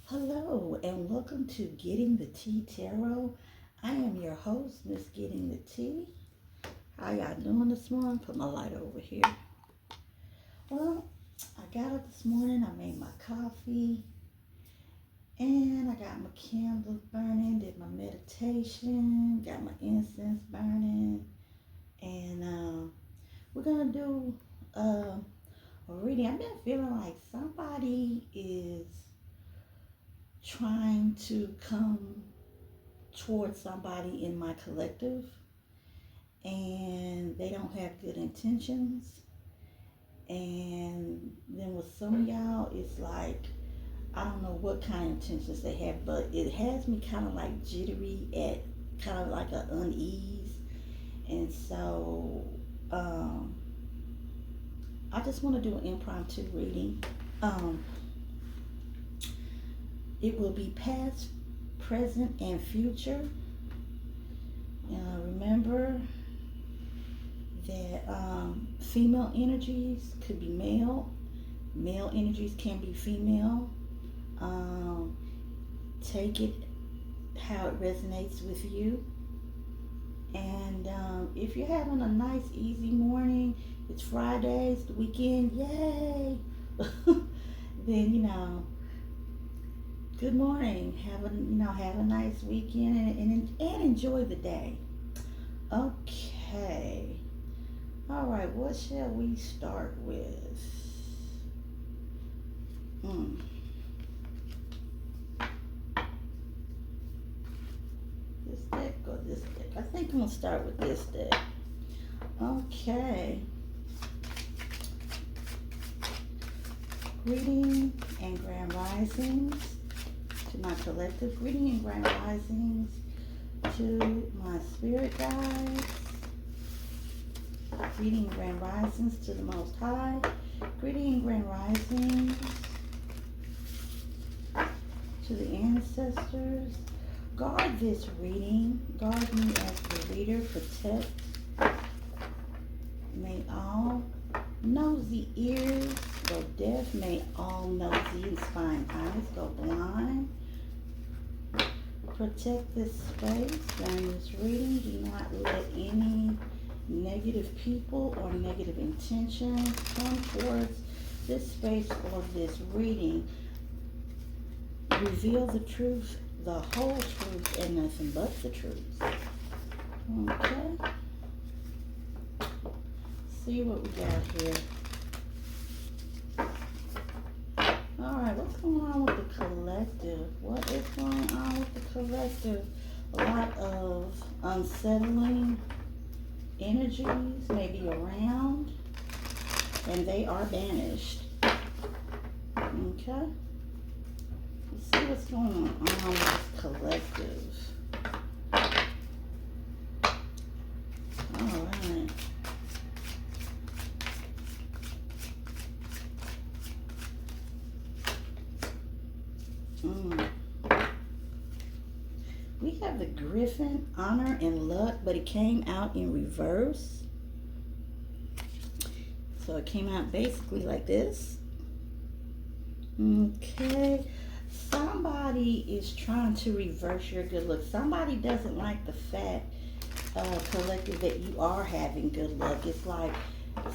Hello and welcome to Getting the Tea Tarot. I am your host, Miss Getting the Tea. How y'all doing this morning? Put my light over here. Well, I got up this morning, I made my coffee, and I got my candles burning, did my meditation, got my incense burning, and we're gonna do a reading. I've been feeling like somebody is trying to come towards somebody in my collective and they don't have good intentions. And then with some of y'all, it's like, I don't know what kind of intentions they have, but it has me kind of like jittery at kind of like an unease. And so I just want to do an impromptu reading. Um, it will be past, present, and future. Remember that female energies could be male energies can be female. Um, Take it how it resonates with you. And if you're having a nice, easy morning, it's Friday, it's the weekend, yay! Then good morning. Have a nice weekend and enjoy the day. Okay. All right, what shall we start with? Hmm. This deck or this deck? I think I'm gonna start with this deck. Okay. Greeting and grand risings to my collective. Greeting and grand risings to my spirit guides. Greeting and grand risings to the Most High. Greeting and grand risings to the ancestors. Guard this reading. Guard me as the reader. Protect. May all nosy ears go deaf. May all nosy and spine eyes go blind. Protect this space during this reading. Do not let any negative people or negative intentions come towards this space or this reading. Reveal the truth, the whole truth, and nothing but the truth. Okay. See what we got here. Alright, what's going on with the collective? What is going on with the collective? A lot of unsettling energies may be around, and they are banished. Okay? Let's see what's going on with this collective. Alright. We have the Griffin, honor and luck, but it came out in reverse. So it came out basically like this. Okay. Somebody is trying to reverse your good luck. Somebody doesn't like the fact, collective, that you are having good luck. It's like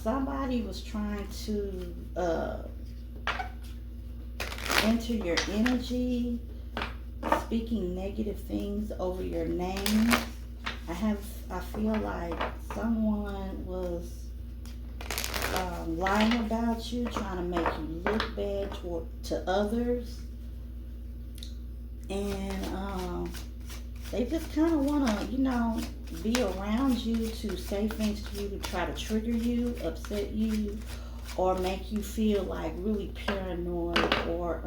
somebody was trying to enter your energy, speaking negative things over your name. I feel like someone was lying about you, trying to make you look bad to others, and they just kind of want to, be around you to say things to you to try to trigger you, upset you, or make you feel like really paranoid, or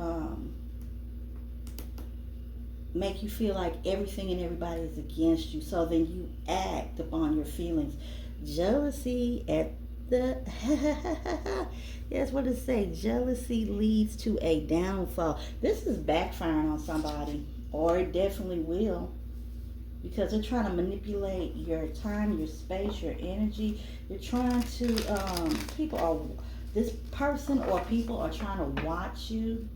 make you feel like everything and everybody is against you. So then you act upon your feelings. Jealousy at the yes, what does it say? Jealousy leads to a downfall. This is backfiring on somebody, or it definitely will, because they're trying to manipulate your time, your space, your energy. They're trying to this person or people are trying to watch you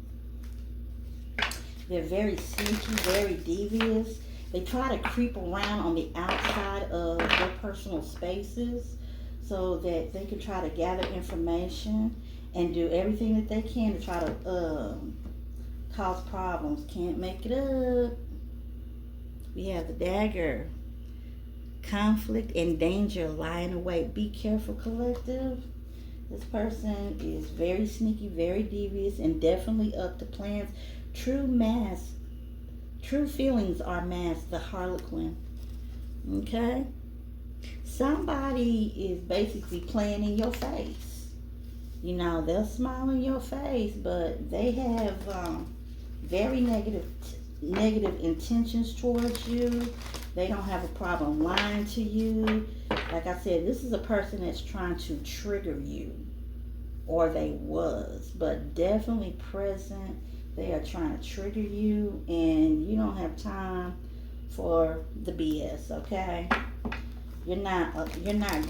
They're very sneaky, very devious. They try to creep around on the outside of their personal spaces so that they can try to gather information and do everything that they can to try to cause problems. Can't make it up. We have the dagger. Conflict and danger lie in the way. Be careful, collective. This person is very sneaky, very devious, and definitely up to plans. True feelings are masked. The Harlequin. Okay? Somebody is basically playing in your face. You know, they'll smile in your face, but they have very negative intentions towards you. They don't have a problem lying to you. Like I said, this is a person that's trying to trigger you, or they was, but definitely present. They are trying to trigger you, and you don't have time for the BS. Okay, you're not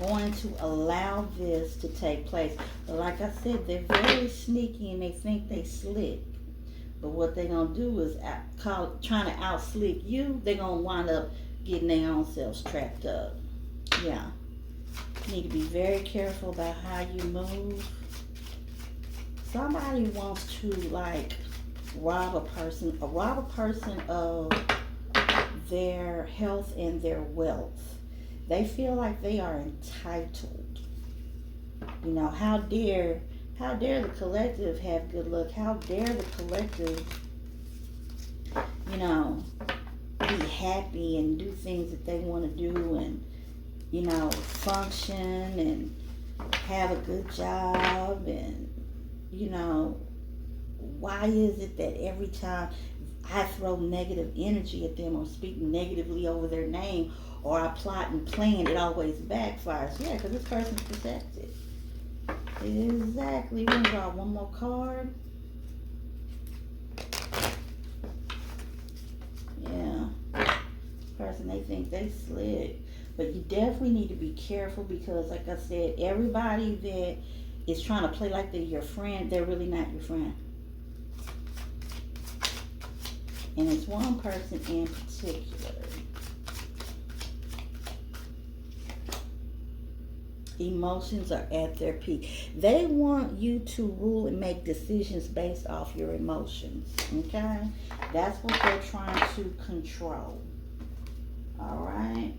going to allow this to take place. But like I said, they're very sneaky, and they think they slick. But what they're gonna do is trying to out slick you. They're gonna wind up getting their own selves trapped up. Yeah. You need to be very careful about how you move. Somebody wants to rob a person of their health and their wealth. They feel like they are entitled. You know, how dare the collective have good luck? How dare the collective, you know, be happy and do things that they want to do, and, you know, function and have a good job, and, you know, why is it that every time I throw negative energy at them or speak negatively over their name, or I plot and plan, it always backfires? Yeah, because this person's protected. Exactly. We're going to draw one more card. Yeah. Person, they think they slick. But you definitely need to be careful, because like I said, everybody that is trying to play like they're your friend, they're really not your friend. And it's one person in particular. Emotions are at their peak. They want you to rule and make decisions based off your emotions. Okay? That's what they're trying to control. Alright?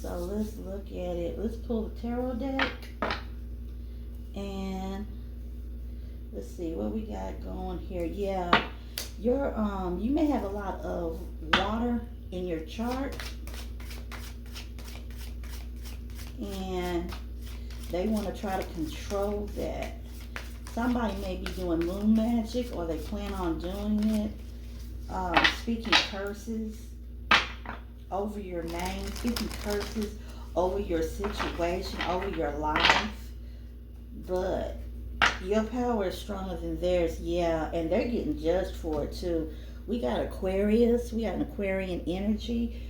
So let's look at it. Let's pull the tarot deck. And let's see what we got going here. Yeah. You may have a lot of water in your chart. And they want to try to control that. Somebody may be doing moon magic, or they plan on doing it. Speaking curses over your name, speaking curses over your situation, over your life. But your power is stronger than theirs, yeah, and they're getting judged for it too. We got Aquarius, we got an Aquarian energy.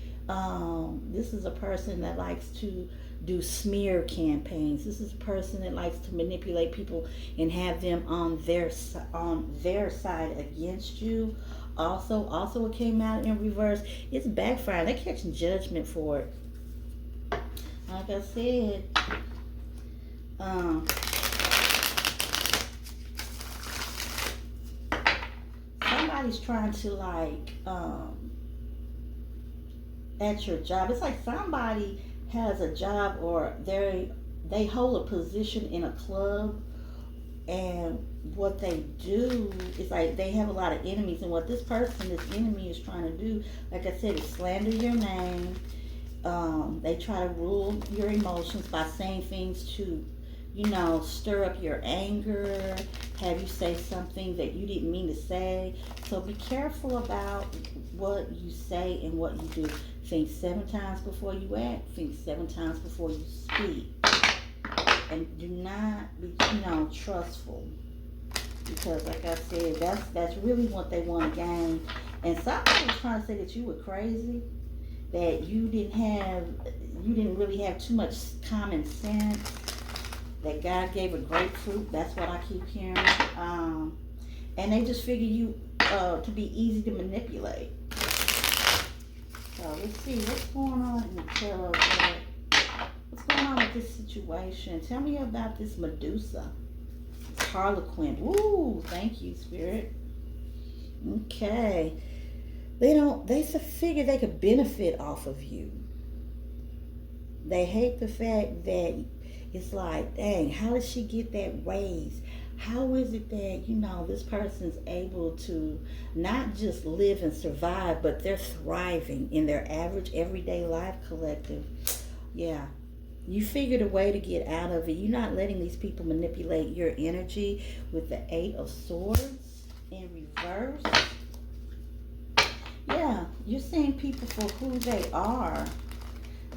This is a person that likes to do smear campaigns. This is a person that likes to manipulate people and have them on their side against you. Also, it came out in reverse. It's backfiring. They're catching judgment for it. Like I said, somebody's trying to at your job. It's like somebody has a job, or they hold a position in a club, and what they do is they have a lot of enemies, and what this enemy is trying to do, like I said, is slander your name. They try to rule your emotions by saying things to, stir up your anger, have you say something that you didn't mean to say. So be careful about what you say and what you do. Think 7 times before you act. Think 7 times before you speak. And do not be, trustful. Because like I said, that's really what they want to gain. And somebody was trying to say that you were crazy, that you didn't really have too much common sense, that God gave a grapefruit. That's what I keep hearing. And they just figure to be easy to manipulate. So let's see what's going on in the tarot deck. What's going on with this situation? Tell me about this Medusa. Harlequin. Woo, thank you, Spirit. Okay. They figure they could benefit off of you. They hate the fact that it's like, dang, how did she get that raise? How is it that, this person's able to not just live and survive, but they're thriving in their average everyday life, collective? Yeah. You figured a way to get out of it. You're not letting these people manipulate your energy with the Eight of Swords in reverse. Yeah, you're seeing people for who they are.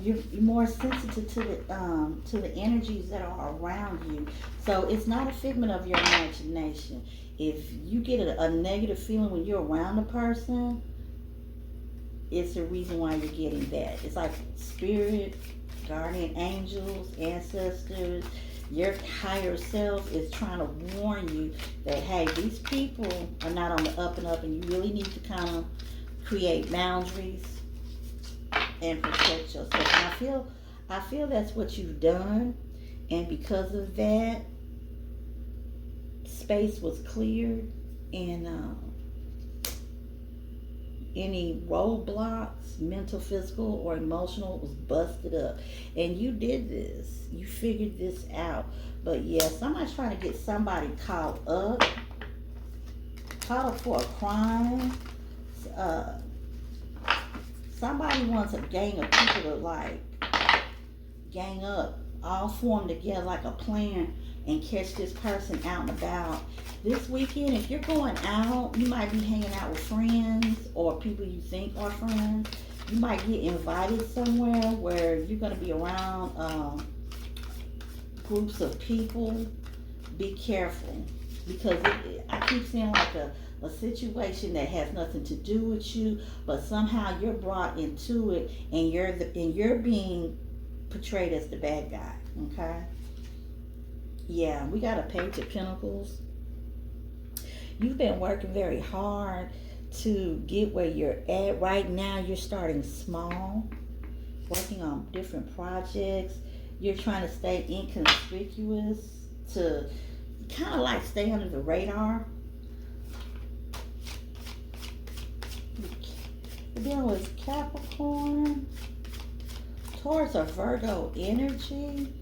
You're more sensitive to the energies that are around you. So it's not a figment of your imagination. If you get a negative feeling when you're around a person, it's the reason why you're getting that. It's like spirit, guardian angels, ancestors, your higher self is trying to warn you that, hey, these people are not on the up and up, and you really need to kind of create boundaries and protect yourself. And I feel that's what you've done, and because of that, space was cleared, and any roadblocks, mental, physical, or emotional, was busted up. And you did this. You figured this out. But yeah, somebody's trying to get somebody caught up for a crime. Somebody wants a gang of people to gang up, all form together like a plan and catch this person out and about. This weekend, if you're going out, you might be hanging out with friends or people you think are friends. You might get invited somewhere where you're going to be around groups of people. Be careful, because I keep seeing like a situation that has nothing to do with you, but somehow you're brought into it, and you're being portrayed as the bad guy. Okay. Yeah, we got a Page of Pentacles. You've been working very hard to get where you're at. Right now, you're starting small, working on different projects. You're trying to stay inconspicuous, to kind of like stay under the radar. We're dealing with Capricorn, Taurus, or Virgo energy.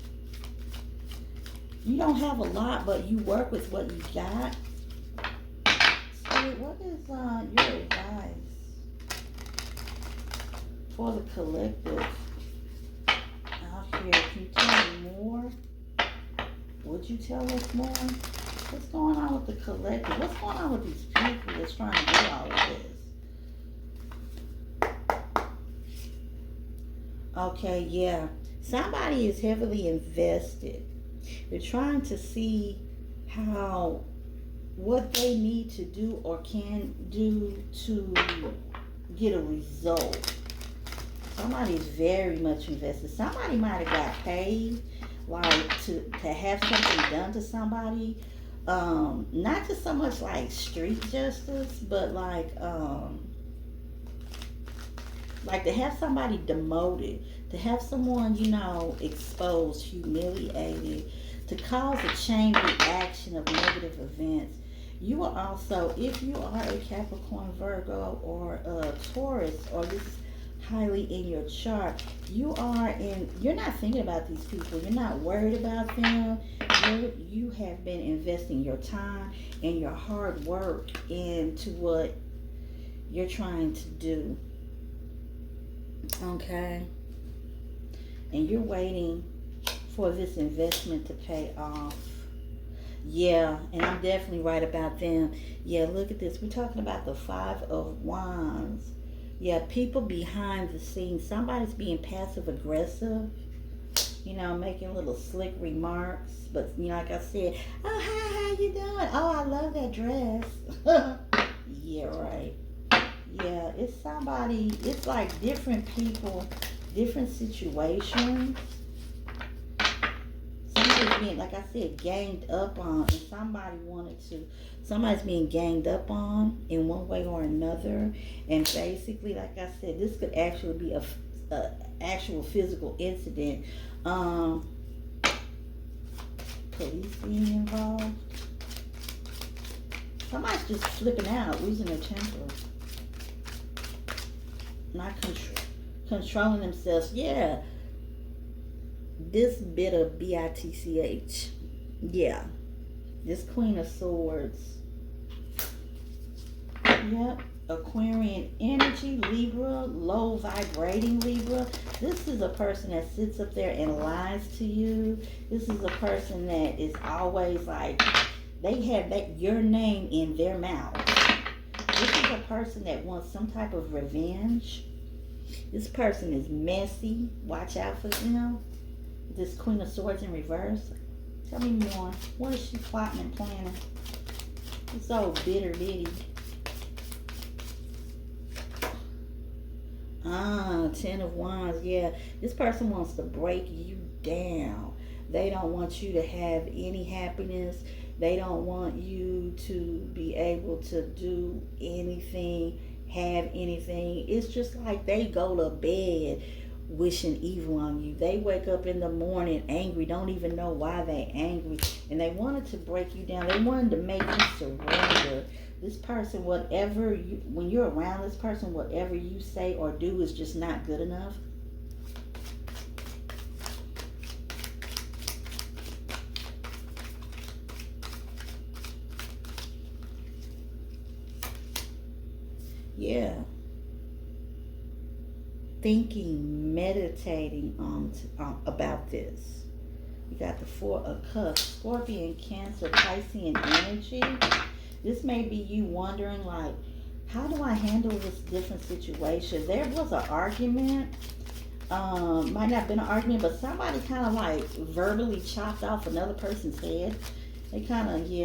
You don't have a lot, but you work with what you got. Spirit, what is your advice for the collective out here? Can you tell me more? Would you tell us more? What's going on with the collective? What's going on with these people that's trying to do all of this? Okay, yeah. Somebody is heavily invested. They're trying to see what they need to do or can do to get a result. Somebody's very much invested. Somebody might have got paid, like to have something done to somebody. Not just so much like street justice, but like to have somebody demoted, to have someone, exposed, humiliated, to cause a chain reaction of negative events. You are also, if you are a Capricorn, Virgo, or a Taurus, or this is highly in your chart, you're not thinking about these people. You're not worried about them. You have been investing your time and your hard work into what you're trying to do. Okay? And you're waiting for this investment to pay off. Yeah, and I'm definitely right about them. Yeah, look at this. We're talking about the Five of Wands. Yeah, people behind the scenes. Somebody's being passive aggressive, making little slick remarks. But, like I said, oh, hi, how you doing? Oh, I love that dress. Yeah, right. Yeah, it's somebody, it's like different people, different situations. somebody's being, like I said, ganged up on, and somebody's being ganged up on in one way or another. And basically, like I said, this could actually be a actual physical incident. Um, Police being involved. Somebody's just flipping out, losing their temper, not controlling themselves. Yeah, this bit of bitch. Yeah, this Queen of Swords. Yep. Aquarian energy, Libra, low vibrating Libra. This is a person that sits up there and lies to you. This is a person that is always like, they have your name in their mouth. This is a person that wants some type of revenge. This person is messy. Watch out for them. This Queen of Swords in reverse. Tell me more. What is she plotting and planning? It's so bitter bitty. Ten of Wands. Yeah, this person wants to break you down. They don't want you to have any happiness. They don't want you to be able to do anything, have anything. It's just like they go to bed wishing evil on you. They wake up in the morning angry, don't even know why they angry, and they wanted to break you down. They wanted to make you surrender. This person, when you're around this person, whatever you say or do is just not good enough. Yeah. Thinking, meditating about this. You got the Four of Cups, Scorpion, Cancer, Piscean energy. This may be you wondering, like, how do I handle this different situation? There was an argument. Might not have been an argument, but somebody kind of like verbally chopped off another person's head. They kind of, they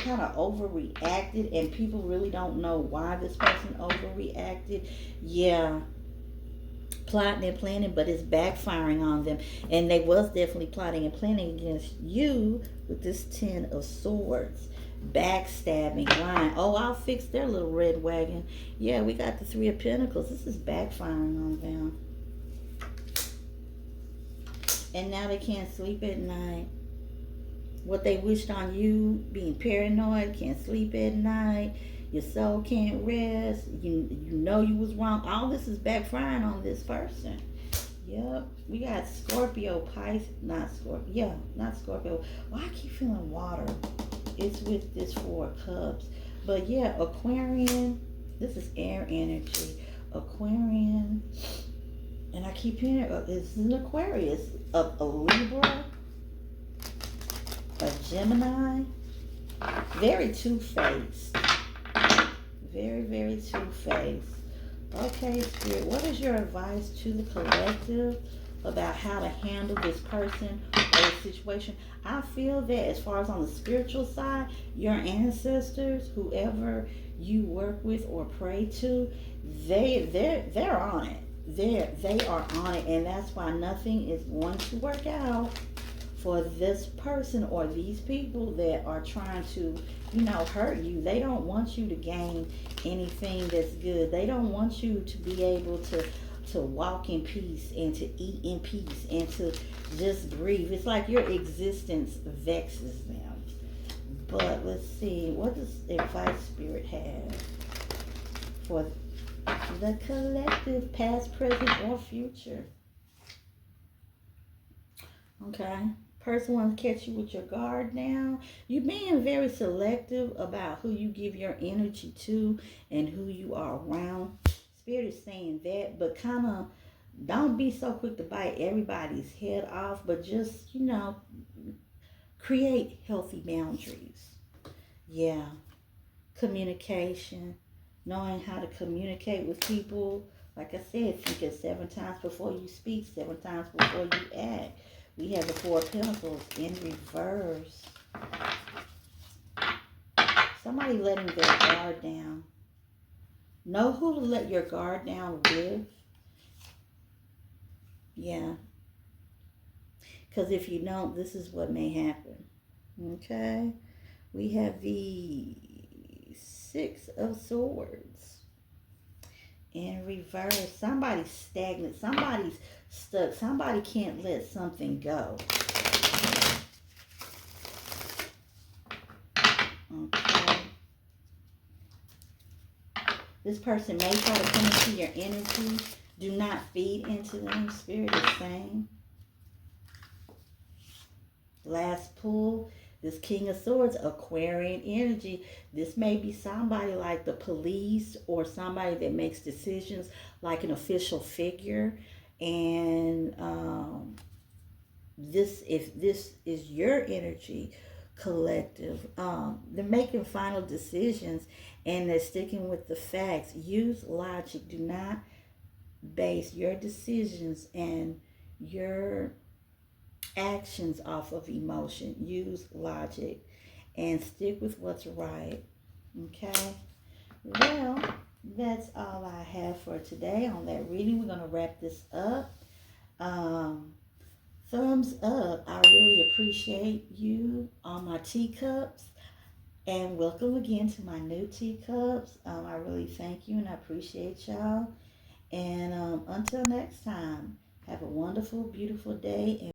kind of overreacted, and people really don't know why this person overreacted. Yeah. Plotting and planning, but it's backfiring on them. And they was definitely plotting and planning against you with this Ten of Swords. Backstabbing, lying. Oh, I'll fix their little red wagon. Yeah, we got the Three of Pentacles. This is backfiring on them. And now they can't sleep at night. What they wished on you, being paranoid, can't sleep at night. Your soul can't rest. You know you was wrong. All this is backfiring on this person. Yep. We got Scorpio, Pisces, not Scorpio. Yeah, not Scorpio. Why I keep feeling water? It's with this Four of Cups. But yeah, Aquarian. This is air energy. Aquarian. And I keep hearing it's an Aquarius. A Libra. A Gemini. Very two-faced. Very, very two-faced. Okay, Spirit, what is your advice to the collective about how to handle this person or this situation? I feel that as far as on the spiritual side, your ancestors, whoever you work with or pray to, they're on it. They are on it, and that's why nothing is going to work out for this person or these people that are trying to, hurt you. They don't want you to gain anything that's good. They don't want you to be able to walk in peace and to eat in peace and to just breathe. It's like your existence vexes them. But let's see, what does advice Spirit have for the collective, past, present, or future? Okay. Person wants to catch you with your guard down. You're being very selective about who you give your energy to and who you are around. Spirit is saying that, but kind of don't be so quick to bite everybody's head off, but just, create healthy boundaries. Yeah. Communication. Knowing how to communicate with people. Like I said, think it 7 times before you speak, 7 times before you act. We have the Four of Pentacles in reverse. Somebody letting their guard down. Know who to let your guard down with. Yeah. Because if you don't, this is what may happen. Okay? We have the Six of Swords in reverse. Somebody's stagnant. Somebody's stuck. Somebody can't let something go. Okay. This person may try to come into your energy. Do not feed into them. Spirit is saying. Last pull. This King of Swords, Aquarian energy. This may be somebody like the police or somebody that makes decisions like an official figure. And if this is your energy, collective, they're making final decisions and they're sticking with the facts. Use logic. Do not base your decisions and your actions off of emotion. Use logic and stick with what's right. Okay? Well, that's all I have for today on that reading. We're going to wrap this up. Thumbs up. I really appreciate you on my teacups. And welcome again to my new teacups. I really thank you and I appreciate y'all. And until next time, have a wonderful, beautiful day. And